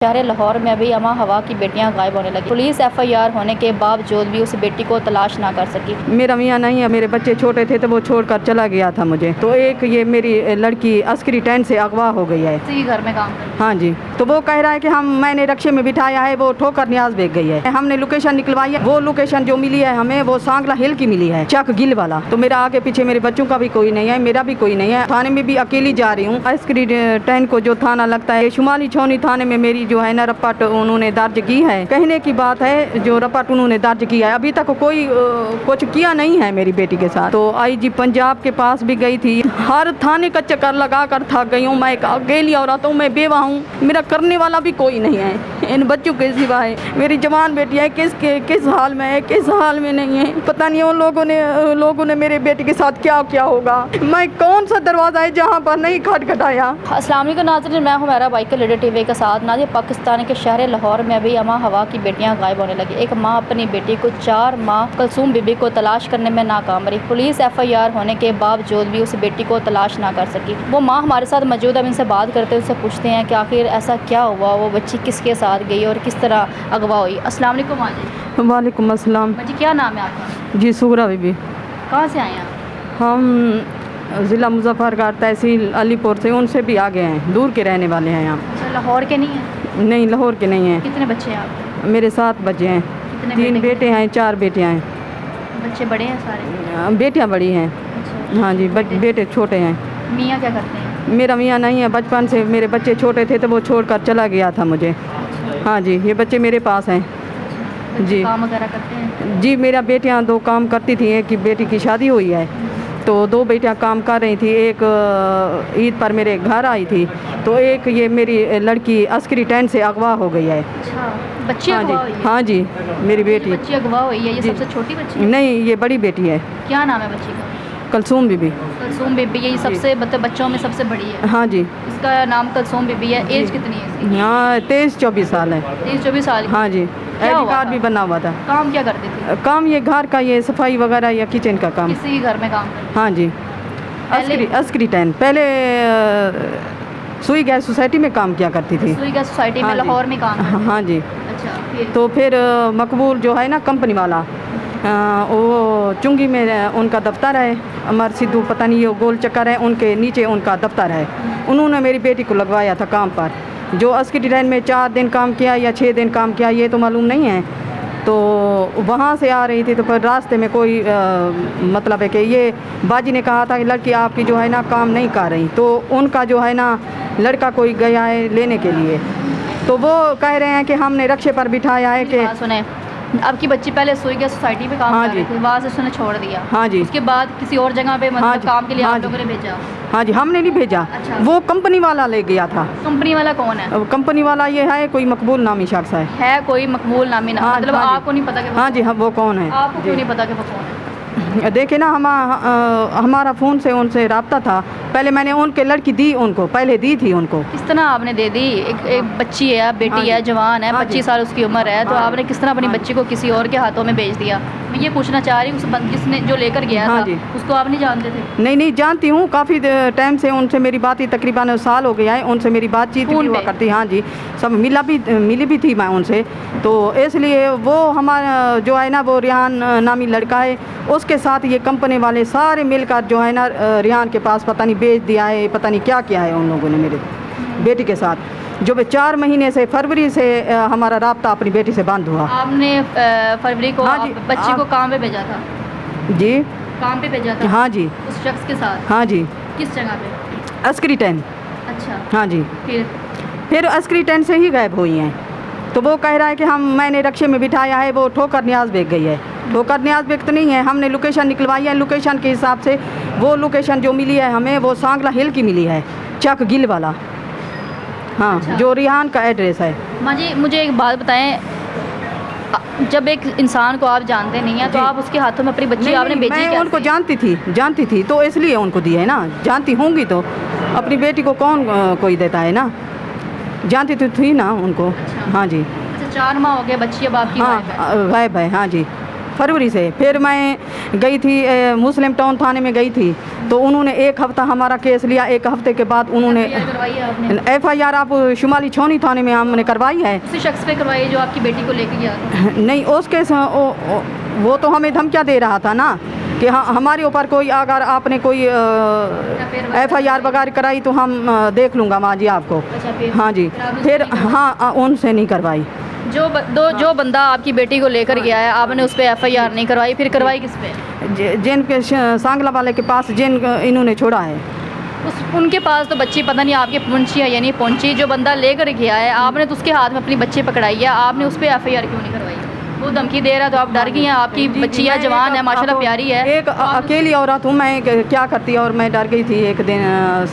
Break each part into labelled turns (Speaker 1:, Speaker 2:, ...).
Speaker 1: शहर लाहौर में अभी अमा हवा की बेटियां गायब होने लगी। पुलिस एफआईआर होने के बावजूद भी उस बेटी को तलाश ना कर सकी।
Speaker 2: मेरा मियाँ नहीं है, मेरे बच्चे छोटे थे तो वो छोड़कर चला गया था मुझे। तो एक ये मेरी लड़की अस्करी टेंट से अगवा हो गई है।
Speaker 1: इसी घर में काम करती है।
Speaker 2: हाँ जी, तो वो कह रहा है कि मैंने रक्शे में बिठाया है, वो ठोकर न्याज भेज गई है। हमने लोकेशन निकलवाई है, वो लोकेशन जो मिली है हमें वो सांगला हिल की मिली है, चक गिल वाला। तो मेरा आगे पीछे मेरे बच्चों का भी कोई नहीं है, मेरा भी कोई नहीं है। थाने में भी अकेली जा रही हूँ। अस्करी टेंट को जो थाना लगता है शुमाली छौनी थाने में मेरी जो है ना रपट उन्होंने दर्ज की है। कहने की बात है जो रपट उन्होंने दर्ज किया है, अभी तक कोई कुछ किया नहीं है मेरी बेटी के साथ। तो आईजी पंजाब के पास भी गई थी, हर थाने का चक्कर लगा कर थक गई हूँ। मैं एक अकेली औरत हूँ, मैं बेवा हूँ, मेरा करने वाला भी कोई नहीं है इन बच्चों के सिवा है। मेरी जवान बेटी है, किस हाल में है, किस हाल में नहीं है, पता नहीं। उन लोगों ने मेरे बेटी के साथ क्या क्या होगा। मैं कौन सा दरवाजा है जहाँ पर नहीं खटखटाया।
Speaker 1: अस्सलाम वालेकुम नाज़रीन, मैं हूं मेरा बाइक लीडर टीवी के साथ। नाज़रीन, पाकिस्तान के शहर लाहौर में अभी अमा हवा की बेटियां गायब होने लगी। एक माँ अपनी बेटी को 4 माह कलसूम बीबी को तलाश करने में नाकाम रही। पुलिस एफआईआर होने के बावजूद भी उस बेटी को तलाश ना कर सकी। वो माँ हमारे साथ मौजूद है, इनसे बात करते हैं, उनसे पूछते हैं कि आखिर ऐसा क्या हुआ, वो बच्ची किसके साथ गई और किस तरह अगवा हुई। अस्सलाम वालेकुम माँ जी।
Speaker 2: वालेकुम अस्सलाम
Speaker 1: जी, क्या नाम है आपका?
Speaker 2: जी, सुगरा बीबी।
Speaker 1: कहाँ से आए हैं आप?
Speaker 2: हम ज़िला मुजफ्फरगढ़ तहसील अलीपुर से, उनसे भी आगे हैं, दूर के रहने वाले हैं। हम
Speaker 1: अच्छा, लाहौर के नहीं हैं?
Speaker 2: नहीं, लाहौर के नहीं हैं।
Speaker 1: कितने बच्चे हैं आपके?
Speaker 2: मेरे 7 बच्चे हैं।
Speaker 1: कितने
Speaker 2: 3 बेटे हैं, 4 बेटियां हैं।
Speaker 1: बच्चे बड़े हैं सारे?
Speaker 2: बेटियां बड़ी हैं।
Speaker 1: अच्छा,
Speaker 2: हाँ जी, बेटे छोटे हैं।
Speaker 1: मियाँ क्या करते हैं?
Speaker 2: मेरा मियाँ नहीं है, बचपन से मेरे बच्चे छोटे थे तो वो छोड़कर चला गया था मुझे। हाँ जी, ये बच्चे मेरे पास हैं जी।
Speaker 1: काम वगैरह करते हैं?
Speaker 2: जी, मेरा बेटियां 2 काम करती थी। एक की बेटी की शादी हुई है तो 2 बेटियां काम कर रही थी। एक ईद पर मेरे घर आई थी, तो एक ये मेरी लड़की अस्करी टेंट से अगवा हो गई है।
Speaker 1: अच्छा, बच्ची
Speaker 2: हाँ जी,
Speaker 1: अगवा हुई है?
Speaker 2: हाँ जी, मेरी बेटी।
Speaker 1: बच्ची अगवा हुई है, ये
Speaker 2: जी।
Speaker 1: सबसे छोटी बच्ची है?
Speaker 2: नहीं, ये बड़ी बेटी है,
Speaker 1: क्या नाम है बच्ची का?
Speaker 2: कलसूम बीबी।
Speaker 1: कलसूम बीबी, ये सबसे मतलब बच्चों में सबसे बड़ी है?
Speaker 2: हाँ जी।
Speaker 1: इसका नाम कलसूम बीबी है। एज कितनी है इसकी?
Speaker 2: हाँ, 23-24 साल है।
Speaker 1: 23-24 साल की?
Speaker 2: हाँ जी,
Speaker 1: क्या
Speaker 2: आईडी
Speaker 1: हुआ
Speaker 2: कार्ड
Speaker 1: था?
Speaker 2: भी बना हुआ था।
Speaker 1: काम क्या करती थी?
Speaker 2: काम ये घर का, ये सफाई वगैरह या किचन का काम।
Speaker 1: किसी घर में काम करती
Speaker 2: हाँ जी, अस्करी टेंट। पहले सुई गैस सोसाइटी में काम किया करती थी।
Speaker 1: सुई गैस सोसाइटी में
Speaker 2: हाँ जी।
Speaker 1: लाहौर में काम करती
Speaker 2: हाँ जी।
Speaker 1: थी? अच्छा, फिर?
Speaker 2: तो फिर मकबूल जो है ना कंपनी वाला, वो चुंगी में उनका दफ्तर है। अमर सिद्धू पता नहीं ये गोल चक्कर है, उनके नीचे उनका दफ्तर है। उन्होंने मेरी बेटी को लगवाया था काम पर। जो अस्करी टेंट में 4 दिन काम किया या 6 दिन काम किया ये तो मालूम नहीं है। तो वहाँ से आ रही थी तो फिर रास्ते में कोई मतलब है कि ये बाजी ने कहा था कि लड़की आपकी जो है ना काम नहीं कर रही, तो उनका जो है ना लड़का कोई गया है लेने के लिए। तो वो कह रहे हैं कि हमने रक्शे पर बिठाया है कि
Speaker 1: सुने, आपकी बच्ची पहले सुई गैस सोसाइटी में काम
Speaker 2: हाँ
Speaker 1: कर रही
Speaker 2: जी।
Speaker 1: थी, वहाँ से उसने छोड़ दिया।
Speaker 2: हाँ जी।
Speaker 1: उसके बाद किसी और जगह पे
Speaker 2: हाँ
Speaker 1: मतलब
Speaker 2: जी।
Speaker 1: काम के लिए
Speaker 2: हाँ
Speaker 1: आप
Speaker 2: जी।
Speaker 1: लोगों ने भेजा?
Speaker 2: हाँ जी, हमने नहीं भेजा।
Speaker 1: अच्छा।
Speaker 2: वो कंपनी वाला ले गया था।
Speaker 1: कंपनी वाला कौन है?
Speaker 2: अब कंपनी वाला ये है कोई मकबूल नामी शख्स है।
Speaker 1: कोई मकबूल नामी ना?
Speaker 2: हाँ,
Speaker 1: मतलब
Speaker 2: हाँ जी।
Speaker 1: आपको नहीं पता कि
Speaker 2: हाँ जी, हाँ, वो कौन है?
Speaker 1: आपको क्यों
Speaker 2: जी।
Speaker 1: नहीं पता कि वो कौन है?
Speaker 2: देखे ना, हमारा फ़ोन से उनसे रब्ता था। पहले मैंने उनके लड़की दी, उनको पहले दी थी उनको।
Speaker 1: किस तरह आपने दे दी? एक बच्ची है,
Speaker 2: हाँ
Speaker 1: बेटी
Speaker 2: जी।
Speaker 1: है, जवान है,
Speaker 2: हाँ
Speaker 1: 25
Speaker 2: जी।
Speaker 1: साल उसकी उम्र है, तो
Speaker 2: हाँ।
Speaker 1: आपने किस तरह अपनी
Speaker 2: हाँ।
Speaker 1: बच्ची को किसी और के हाथों में भेज दिया? मैं ये पूछना चाह रही हूँ, जिसने जो लेकर गया
Speaker 2: हाँ
Speaker 1: था
Speaker 2: जी।
Speaker 1: उसको आप नहीं जानते थे?
Speaker 2: नहीं जानती हूँ, काफ़ी टाइम से उनसे मेरी बात ही तकरीबन साल हो गया है, उनसे मेरी बातचीत भी
Speaker 1: फ़ोन
Speaker 2: हुआ
Speaker 1: पे?
Speaker 2: करती। हाँ जी, सब मिली भी थी मैं उनसे। तो इसलिए वो हमारा जो है ना वो रिहान नामी लड़का है, उसके साथ ये कंपनी वाले सारे मिलकर जो है ना रिहान के पास पता नहीं भेज दिया है, पता नहीं क्या किया है उन लोगों ने मेरे बेटी के साथ। जो 4 महीने से फरवरी से हमारा राब्ता अपनी बेटी से बंद हुआ।
Speaker 1: आपने फरवरी को
Speaker 2: हाँ जी।
Speaker 1: बच्ची को काम पे भेजा था?
Speaker 2: जी।
Speaker 1: काम पे भेजा था?
Speaker 2: हाँ जी।
Speaker 1: उस शख्स के साथ?
Speaker 2: हाँ जी,
Speaker 1: किस जगह पे?
Speaker 2: अस्करी टेंट।
Speaker 1: अच्छा,
Speaker 2: हाँ जी, फिर अस्करी टेंट से ही गायब हुई हैं। तो वो कह रहा है कि मैंने रक्शे में बिठाया है, वो ठोकर न्याज भेज गई है। ठोकर न्याज भेज तो नहीं है, हमने लोकेशन निकलवाई है। लोकेशन के हिसाब से वो लोकेशन जो मिली है हमें वो सांगला हिल की मिली है, चक गिल वाला। हाँ।
Speaker 1: अच्छा।
Speaker 2: जो रिहान का एड्रेस है।
Speaker 1: माँ जी, मुझे एक बात बताएं, जब एक इंसान को आप जानते नहीं हैं तो
Speaker 2: जी।
Speaker 1: आप उसके हाथों में अपनी बच्ची आपने
Speaker 2: नहीं,
Speaker 1: भेजी
Speaker 2: मैं
Speaker 1: कैसे?
Speaker 2: उनको जानती थी तो इसलिए उनको दी है ना। जानती होंगी तो अपनी बेटी को कौन कोई देता है ना। जानती तो थी ना उनको।
Speaker 1: अच्छा।
Speaker 2: हाँ जी।
Speaker 1: अच्छा, 4 माह हो गए, बच्ची अब आपकी
Speaker 2: हाँ,
Speaker 1: गायब है।
Speaker 2: गायब है। हाँ जी। फरवरी से। फिर मैं गई थी मुस्लिम टाउन थाने में गई थी, तो उन्होंने 1 हफ़्ता हमारा केस लिया। 1 हफ़्ते के बाद उन्होंने FIR आप शुमाली छौनी थाने में हमने करवाई है।
Speaker 1: उसी शख्स पे करवाई जो आपकी बेटी को लेके गया था?
Speaker 2: नहीं, उसके वो तो हमें धमकियाँ दे रहा था ना कि हाँ हमारे ऊपर कोई अगर आपने कोई FIR वगैरह कराई तो हम देख लूँगा माँ जी आपको।
Speaker 1: अच्छा, फिर
Speaker 2: हाँ जी, फिर हाँ उनसे नहीं करवाई।
Speaker 1: जो बंदा आपकी बेटी को लेकर गया है, आपने उस पर FIR नहीं करवाई, फिर करवाई किस पे?
Speaker 2: जिन के सांगला वाले के पास जिन इन्होंने छोड़ा है
Speaker 1: उनके पास तो बच्ची पता नहीं आपकी पहुंची है या नहीं पहुंची। जो बंदा लेकर गया है, आपने तो उसके हाथ में अपनी बच्ची पकड़ाई है, आपने उस पर FIR क्यों नहीं करवाई? वो धमकी दे रहा है तो आप डर गई हैं? आपकी बच्ची है, जवान है, माशाल्लाह प्यारी है।
Speaker 2: एक अकेली औरत हूँ मैं, क्या करती और मैं डर गई थी। एक दिन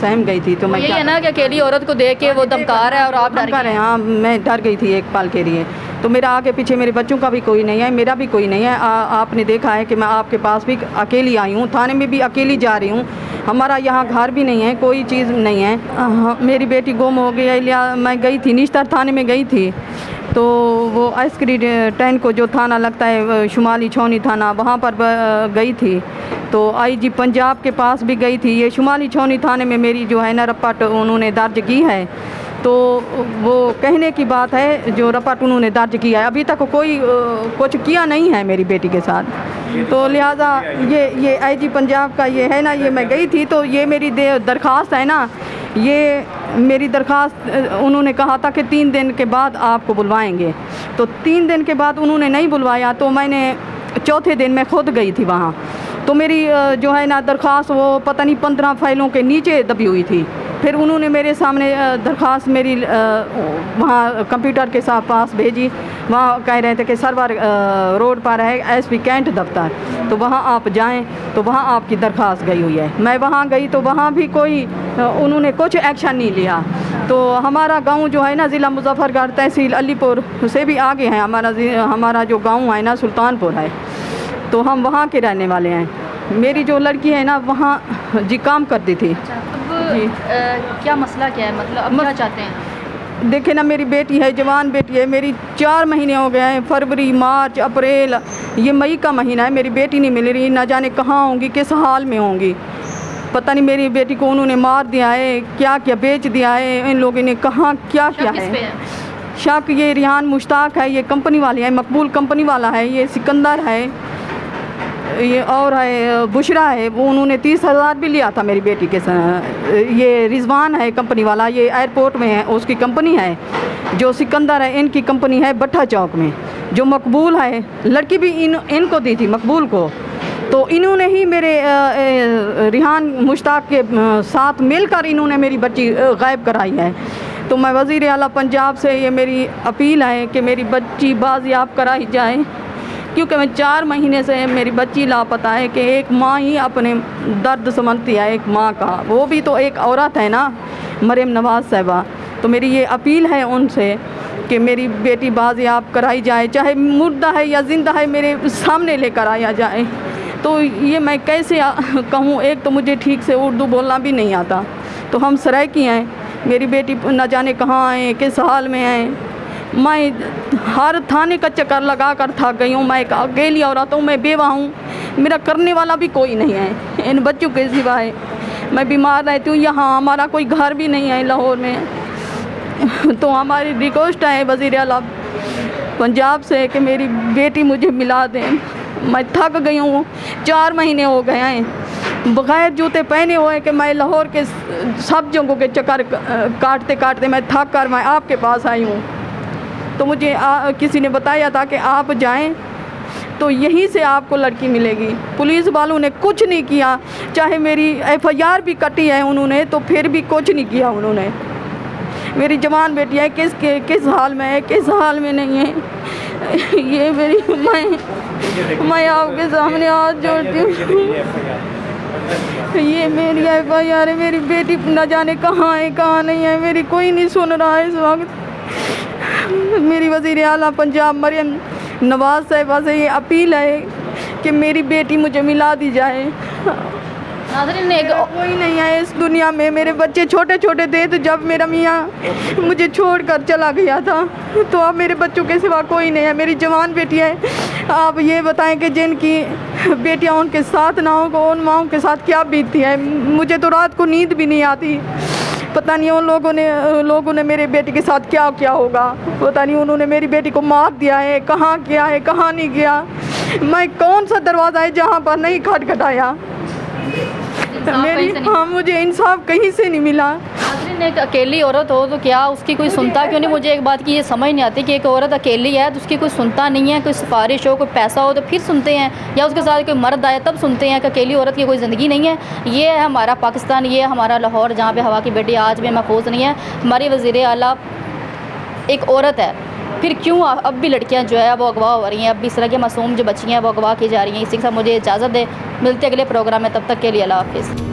Speaker 2: सहम गई थी तो मैं
Speaker 1: यही है ना कि अकेली औरत को देख के वो धमका रहा है और आप डर गए।
Speaker 2: हाँ, मैं डर गई थी एक पल के लिए। तो मेरा आगे पीछे मेरे बच्चों का भी कोई नहीं है, मेरा भी कोई नहीं है। आपने देखा है कि मैं आपके पास भी अकेली आई हूँ, थाने में भी अकेली जा रही हूँ। हमारा यहाँ घर भी नहीं है, कोई चीज़ नहीं है। मेरी बेटी गुम हो गई है। मैं गई थी निश्तर थाने में गई थी, तो वो आइसक्रीम 10 को जो थाना लगता है शुमाली छौनी थाना, वहाँ पर गई थी। तो IG पंजाब के पास भी गई थी। ये शुमाली छौनी थाने में मेरी जो है ना रपट उन्होंने दर्ज की है। तो वो कहने की बात है जो रपट उन्होंने दर्ज किया है, अभी तक कोई कुछ किया नहीं है मेरी बेटी के साथ। तो लिहाजा ये IG पंजाब का ये है ना, ये मैं गई थी तो ये मेरी दरख्वास्त है ना, ये मेरी दरख्वास्त उन्होंने कहा था कि 3 दिन के बाद आपको बुलवाएंगे। तो 3 दिन के बाद उन्होंने नहीं बुलवाया, तो मैंने चौथे दिन मैं खुद गई थी वहाँ। तो मेरी जो है ना दरख्वास्त वो पता नहीं 15 फाइलों के नीचे दबी हुई थी। फिर उन्होंने मेरे सामने दरख्वास्त मेरी वहाँ कंप्यूटर के साथ पास भेजी। वहाँ कह रहे थे कि सरवर रोड पर है SP कैंट दफ्तर, तो वहाँ आप जाएं। तो वहाँ आपकी दरख्वास्त गई हुई है। मैं वहाँ गई तो वहाँ भी कोई उन्होंने कुछ एक्शन नहीं लिया। तो हमारा गांव जो है ना ज़िला मुजफ्फरगढ़ तहसील अलीपुर से भी आगे है। हमारा जो गांव है ना सुल्तानपुर है, तो हम वहाँ के रहने वाले हैं। मेरी जो लड़की है ना वहाँ जी काम करती थी।
Speaker 1: जी क्या मसला क्या है, मतलब अब क्या चाहते हैं?
Speaker 2: देखे ना, मेरी बेटी है, जवान बेटी है। मेरी 4 महीने हो गए हैं, फरवरी, मार्च, अप्रैल, ये मई का महीना है। मेरी बेटी नहीं मिल रही, ना जाने कहाँ होंगी, किस हाल में होंगी। पता नहीं मेरी बेटी को उन्होंने मार दिया है, क्या क्या बेच दिया है इन लोगों ने, कहाँ क्या क्या है। शक ये रिहान मुश्ताक है, ये कंपनी वाले हैं, मकबूल कंपनी वाला है। ये सिकंदर है, ये और है बुशरा है, वो उन्होंने 30,000 भी लिया था मेरी बेटी के साथ। ये रिजवान है कंपनी वाला, ये एयरपोर्ट में है, उसकी कंपनी है। जो सिकंदर है इनकी कंपनी है भट्टा चौक में। जो मकबूल है, लड़की भी इनको दी थी मकबूल को। तो इन्होंने ही मेरे रिहान मुश्ताक के साथ मिलकर इन्होंने मेरी बच्ची गायब कराई है। तो मैं वज़ीर आला पंजाब से ये मेरी अपील है कि मेरी बच्ची बाजियाब कराई जाए, क्योंकि मैं 4 महीने से मेरी बच्ची लापता है। कि एक माँ ही अपने दर्द समझती है, एक माँ का, वो भी तो एक औरत है ना, मरियम नवाज़ साहिबा। तो मेरी ये अपील है उनसे कि मेरी बेटी बाजियाब कराई जाए, चाहे मुर्दा है या ज़िंदा है, मेरे सामने लेकर आया जाए। तो ये मैं कैसे कहूँ, एक तो मुझे ठीक से उर्दू बोलना भी नहीं आता। तो हम सराइकी हैं, मेरी बेटी न जाने कहाँ है, किस हाल में है। मैं हर थाने का चक्कर लगा कर थक गई हूँ। मैं एक अकेली औरत हूँ, मैं बेवा हूँ, मेरा करने वाला भी कोई नहीं है इन बच्चों के सिवाय। मैं बीमार रहती हूँ, यहाँ हमारा कोई घर भी नहीं है लाहौर में। तो हमारी रिक्वेस्ट है वज़ीर आला पंजाब से कि मेरी बेटी मुझे मिला दें। मैं थक गई हूँ, 4 महीने हो गए हैं बग़ैर जूते पहने हुए कि मैं लाहौर के सब जगहों के चक्कर काटते काटते मैं थक कर मैं आपके पास आई हूँ। तो मुझे किसी ने बताया था कि आप जाएं तो यहीं से आपको लड़की मिलेगी। पुलिस वालों ने कुछ नहीं किया, चाहे मेरी FIR भी कटी है उन्होंने, तो फिर भी कुछ नहीं किया उन्होंने। मेरी जवान बेटी है, किस हाल में है, किस हाल में नहीं है। ये मेरी मैं आपके सामने हाथ जोड़ती हूँ। ये मेरी FIR है, मेरी बेटी न जाने कहाँ है कहाँ नहीं है, मेरी कोई नहीं सुन रहा है इस वक्त। मेरी वज़ीर आला पंजाब मरियम नवाज़ साहिबा से ये अपील है कि मेरी बेटी मुझे मिला दी जाए। कोई नहीं है इस दुनिया में, मेरे बच्चे छोटे छोटे थे तो जब मेरा मियाँ मुझे छोड़कर चला गया था, तो अब मेरे बच्चों के सिवा कोई नहीं है। मेरी जवान बेटी है, आप ये बताएं कि जिनकी बेटियां उनके साथ ना हो, उन माओं के साथ क्या बीतती है। मुझे तो रात को नींद भी नहीं आती। पता नहीं उन लोगों ने मेरे बेटी के साथ क्या क्या होगा। पता नहीं उन्होंने मेरी बेटी को मार दिया है, कहाँ किया है, कहाँ नहीं किया। मैं कौन सा दरवाज़ा है जहाँ पर नहीं खटखटाया। हाँ, मुझे इंसाफ कहीं से नहीं मिला।
Speaker 1: नाज़रीन, एक अकेली औरत हो तो क्या उसकी कोई सुनता क्यों नहीं? मुझे एक बात की ये समझ नहीं आती कि एक औरत अकेली है तो उसकी कोई सुनता नहीं है। कोई सिफारिश हो, कोई पैसा हो तो फिर सुनते हैं, या उसके साथ कोई मर्द आए तब सुनते हैं कि अकेली औरत की कोई ज़िंदगी नहीं है। ये है हमारा पाकिस्तान, ये है हमारा लाहौर, जहाँ पे हवा की बेटी आज भी महफूज नहीं है। हमारी वज़ीर आला एक औरत है, फिर क्यों अब भी लड़कियां जो है वो अगवा हो रही हैं? अब भी इस तरह की मासूम जो बच्चियाँ हैं वो अगवा की जा रही हैं। इसी के साथ मुझे इजाज़त दे, मिलते अगले प्रोग्राम में, तब तक के लिए अल्लाह हाफ़िज़।